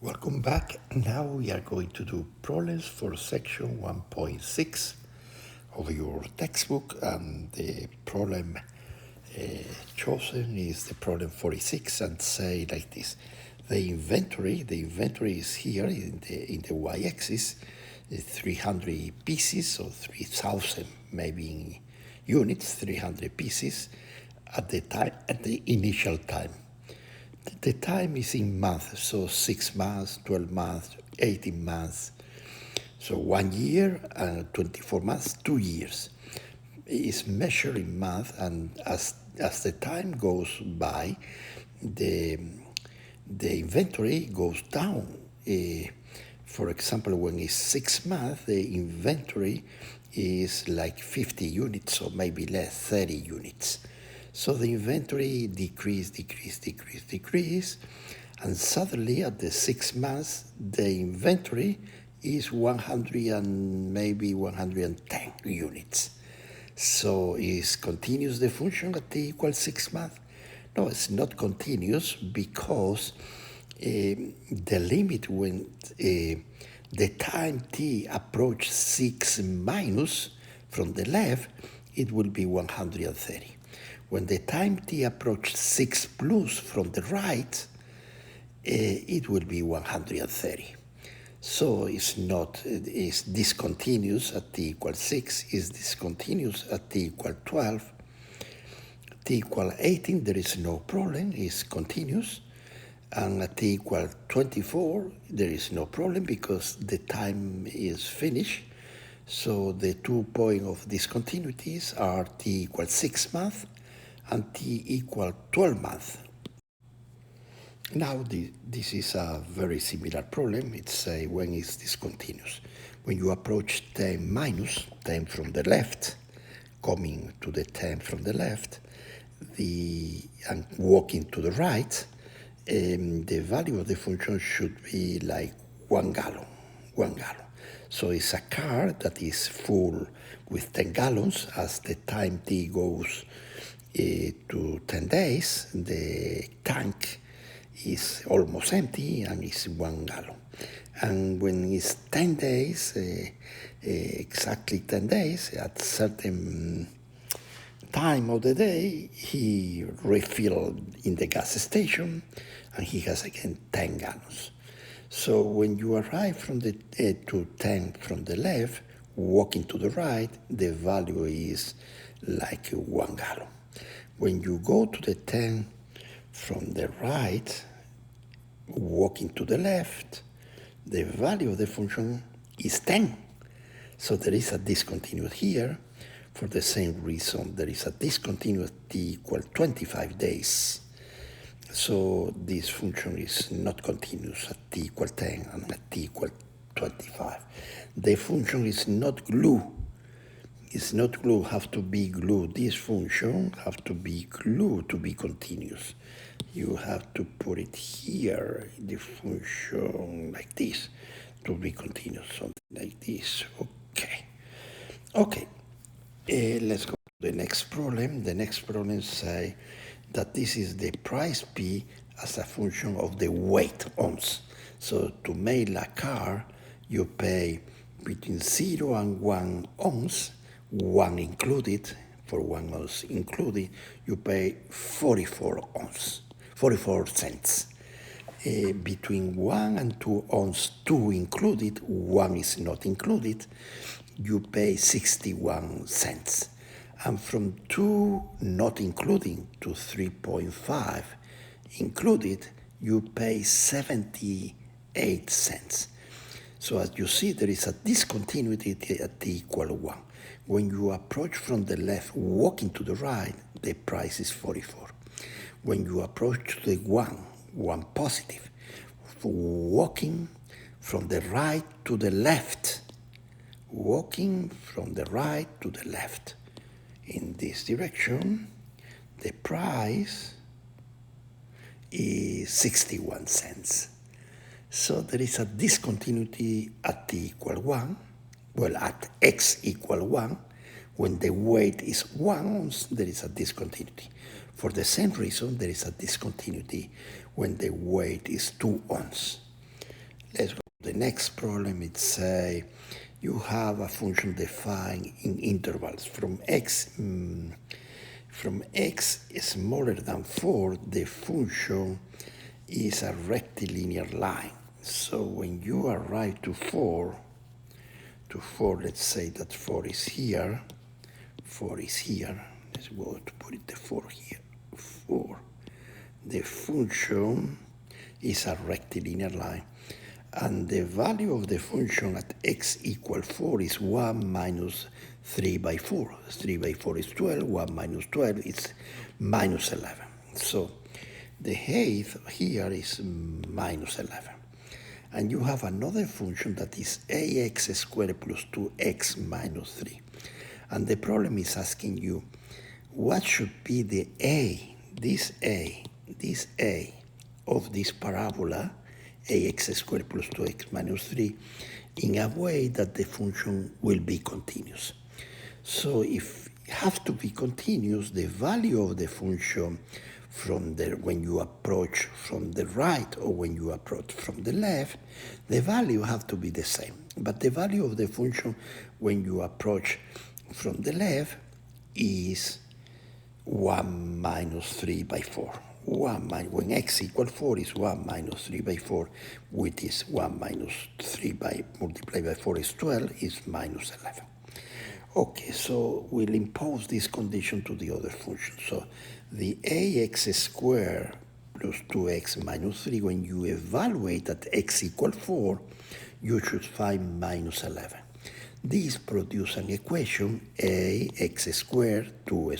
Welcome back. Now we are going to do problems for section 1.6 of your textbook, and the problem chosen is the problem 46, and say like this: the inventory is here in the y-axis, 300 pieces or 3,000 maybe in units, 300 pieces at the initial time. The time is in months, so 6 months, 12 months, 18 months. So 1 year and 24 months, 2 years. It's measured in months, and as the time goes by, the inventory goes down. For example, when it's 6 months, the inventory is like 50 units, or maybe less, 30 units. So the inventory decrease, and suddenly at the 6 months, the inventory is 100 and maybe 110 units. So is continuous the function at t equals 6 months? No, it's not continuous, because the limit when the time t approach 6 minus from the left, it will be 130. When the time t approach 6 plus from the right, it will be 130. So it's discontinuous at t equals 6, is discontinuous at t equals 12. T equals 18, there is no problem, it's continuous. And at t equals 24, there is no problem because the time is finished. So the 2 points of discontinuities are t equals 6 months and t equals 12 months. Now this is a very similar problem. It's when it's discontinuous. When you approach 10 minus, 10 from the left, coming to the 10 from the left, and walking to the right, the value of the function should be like 1 gallon. So it's a car that is full with 10 gallons. As the time t goes to 10 days, the tank is almost empty and it's 1 gallon. And when it's 10 days, exactly 10 days, at certain time of the day, he refilled in the gas station and he has again 10 gallons. So when you arrive from the to 10 from the left, walking to the right, the value is like 1 gallon. When you go to the 10 from the right, walking to the left, the value of the function is 10. So there is a discontinuous here. For the same reason, there is a discontinuous t equals 25 days. So this function is not continuous at t equals 10 and at t equals 25. The function is not glue. It's not glue, have to be glue. This function have to be glue to be continuous. You have to put it here, the function like this, to be continuous, something like this. Okay. Let's go to the next problem. The next problem say that this is the price P as a function of the weight ounce. So to make a car, you pay between 0 and 1 ounce, 1 included, for 1 ounce included, you pay 44 cents. Between 1 and 2 ounce, 2 included, 1 is not included, you pay 61 cents. And from 2 not including to 3.5 included, you pay 78 cents. So as you see, there is a discontinuity at t equal 1. When you approach from the left, walking to the right, the price is 44. When you approach to the 1 positive, walking from the right to the left, walking from the right to the left in this direction, the price is 61 cents. So there is a discontinuity at t equal 1, well, at x equal 1. When the weight is 1 ounce, there is a discontinuity. For the same reason, there is a discontinuity when the weight is 2 ounces. Let's go to the next problem. It say you have a function defined in intervals from x smaller than 4. The function is a rectilinear line. So when you arrive to 4, let's say that 4 is here. 4 is here. Let's go to put it the 4 here. 4. The function is a rectilinear line. And the value of the function at x equals 4 is 1 minus 3 by 4. 3 by 4 is 12. 1 minus 12 is minus 11. So the height here is minus 11. And you have another function that is ax squared plus 2x minus 3. And the problem is asking you, what should be the this a of this parabola, ax squared plus 2x minus 3, in a way that the function will be continuous. So if it has to be continuous, the value of the function when you approach from the right or when you approach from the left, the value have to be the same. But the value of the function when you approach from the left is 1 minus 3 by 4. When x equals 4 is 1 minus 3 by 4, which is 1 minus 3 by multiplied by 4 is 12, is minus 11. Okay, so we'll impose this condition to the other function. So the ax squared plus 2x minus 3, when you evaluate at x equals 4, you should find minus 11. This produces an equation, ax squared, 4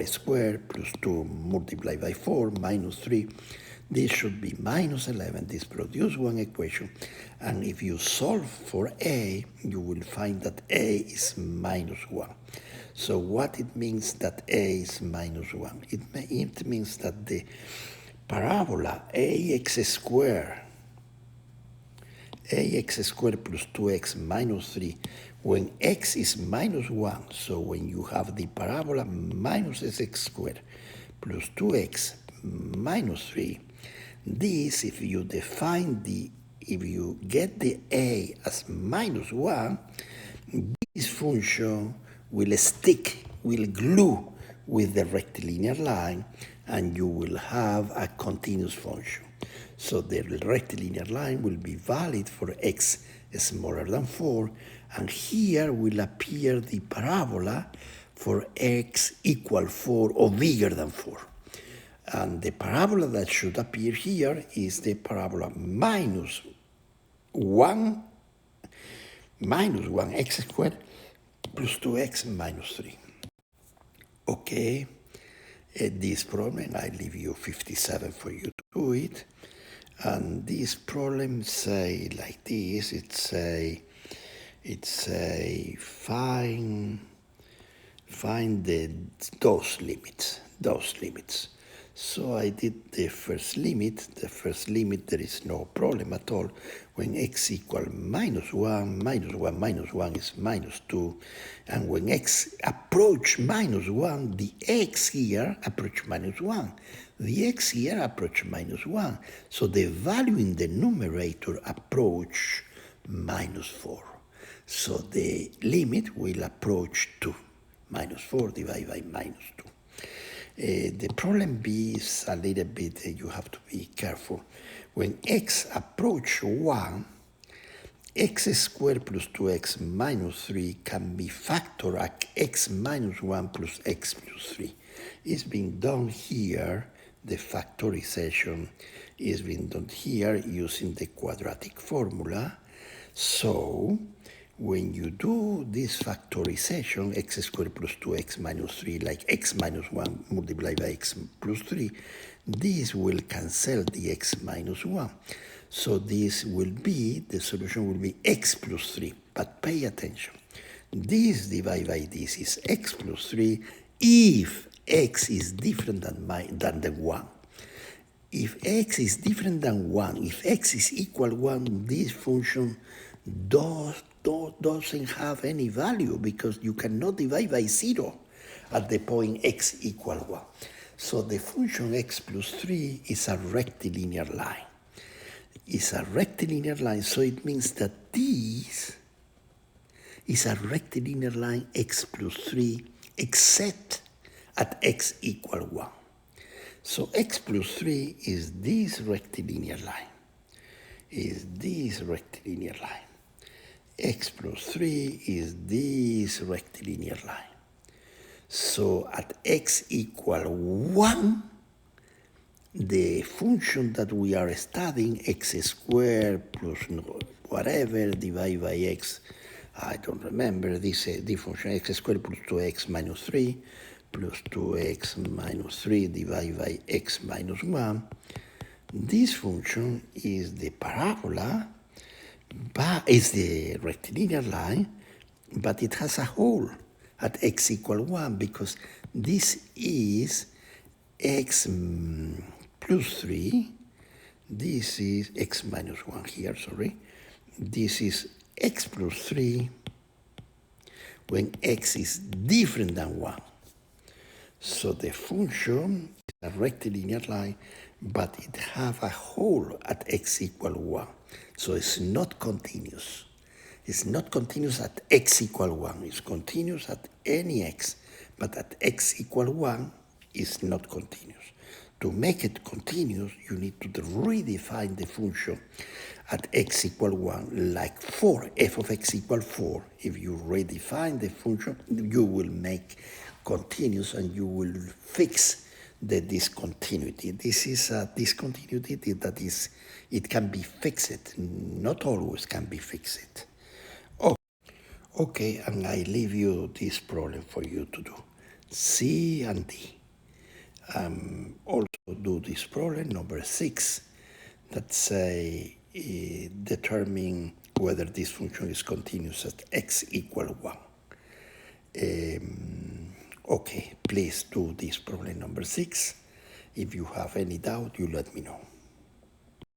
squared plus 2 multiplied by 4 minus 3. This should be minus 11. This produces one equation. And if you solve for a, you will find that a is minus 1. So what it means that a is minus 1? It means that the parabola ax squared plus 2x minus 3, when x is minus 1, so when you have the parabola minus x squared plus 2x minus 3, this, if you get the a as minus 1, this function will glue with the rectilinear line, and you will have a continuous function. So the rectilinear line will be valid for x smaller than 4, and here will appear the parabola for x equals 4 or bigger than 4. And the parabola that should appear here is the parabola minus 1x squared plus 2x minus 3. Okay, this problem, I leave you 57 for you to do it. And this problem say like this, it say find those limits. So I did the first limit. The first limit, there is no problem at all. When x equals minus 1 is minus 2. And when x approach minus 1, the x here approach minus 1. The x here approach minus 1. So the value in the numerator approach minus 4. So the limit will approach 2. Minus 4 divided by minus 2. The problem B is a little bit, you have to be careful. When x approach 1, x squared plus 2x minus 3 can be factored at x minus 1 plus x plus 3. It's been done here, the factorization is being done here using the quadratic formula. So when you do this factorization, x squared plus 2x minus 3, like x minus 1 multiplied by x plus 3, this will cancel the x minus 1. So this will be, the solution will be x plus 3. But pay attention. This divided by this is x plus 3 if x is different than the 1. If x is different than 1, if x is equal 1, this function doesn't have any value because you cannot divide by 0 at the point x equals 1. So the function x plus 3 is a rectilinear line. is a rectilinear line, so it means that this is a rectilinear line x plus 3 except at x equal 1. So x plus 3 is this rectilinear line, x plus 3 is this rectilinear line. So at x equal 1, the function that we are studying, x squared plus whatever divided by x, I don't remember, this function x squared plus 2x minus 3 plus 2x minus 3 divided by x minus 1. This function is the parabola, but is the rectilinear line, but it has a hole at x equal 1 because this is x plus 3, this is x minus 1 here, sorry. This is x plus 3 when x is different than 1. So the function is a rectilinear line, but it has a hole at x equal 1. So it's not continuous. It's not continuous at x equal 1. It's continuous at any x, but at x equal 1, it's not continuous. To make it continuous, you need to redefine the function at x equal 1, like 4, f of x equal 4. If you redefine the function, you will make continuous and you will fix the discontinuity. This is a discontinuity that is, it can be fixed, not always can be fixed. Okay, and I leave you this problem for you to do. C and D. Also do this problem, number 6, that say determine whether this function is continuous at x equal 1. Okay, please do this problem number 6. If you have any doubt, you let me know.